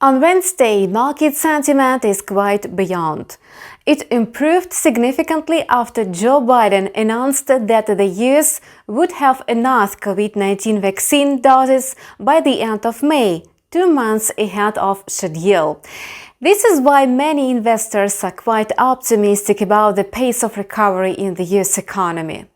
On Wednesday, market sentiment is quite buoyant. It improved significantly after Joe Biden announced that the US would have enough COVID-19 vaccine doses by the end of May, 2 months ahead of schedule. This is why many investors are quite optimistic about the pace of recovery in the US economy.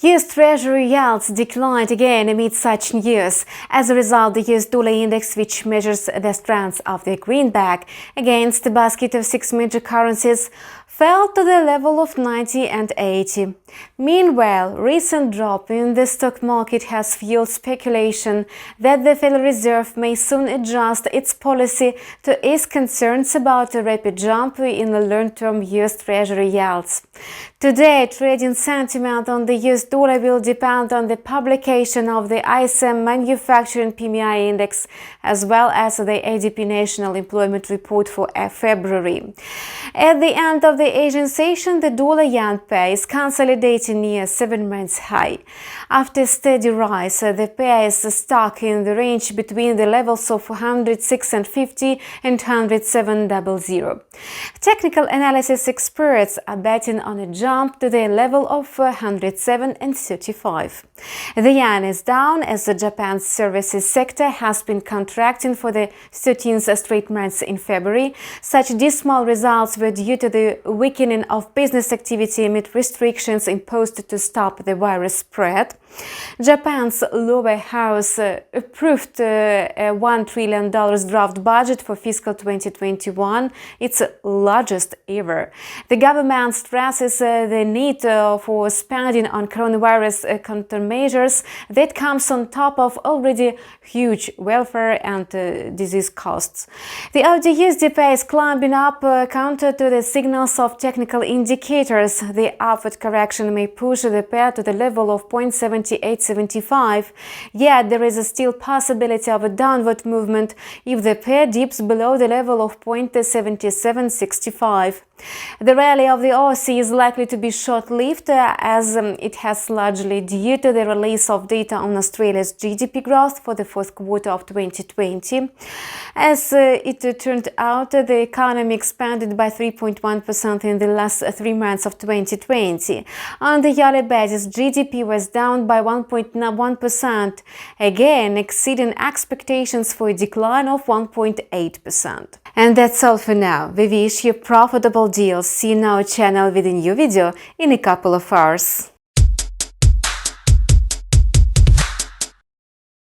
US Treasury yields declined again amid such news. As a result, the US dollar index, which measures the strength of the greenback against the basket of 6 major currencies, fell to the level of 90 and 80. Meanwhile, recent drop in the stock market has fueled speculation that the Federal Reserve may soon adjust its policy to ease concerns about a rapid jump in the long-term US Treasury yields. Today, trading sentiment on the US dollar will depend on the publication of the ISM Manufacturing PMI Index as well as the ADP National Employment Report for February. At the end of the Asian session, the dollar-yen pair is consolidating near 7-month high. After a steady rise, the pair is stuck in the range between the levels of 106.50 and 107.00. Technical analysis experts are betting on a jump to the level of 107.35. The yen is down as the Japan's services sector has been contracting for the 13th straight month in February. Such dismal results were due to the weakening of business activity amid restrictions imposed to stop the virus spread. Japan's lower house approved a $1 trillion draft budget for fiscal 2021, its largest ever. The government stresses the need for spending on coronavirus countermeasures that comes on top of already huge welfare and disease costs. The AUD-USD pair is climbing up counter to the signals of technical indicators. The upward correction may push the pair to the level of 0.7875, yet there is still possibility of a downward movement if the pair dips below the level of 0.7765. The rally of the Aussie is likely to be short-lived as it has largely due to the release of data on Australia's GDP growth for the fourth quarter of 2020. As it turned out, the economy expanded by 3.1% in the last 3 months of 2020. On the yearly basis, GDP was down by 1.1%, again exceeding expectations for a decline of 1.8%. And that's all for now. We wish you profitable deals. See you on our channel with a new video in a couple of hours.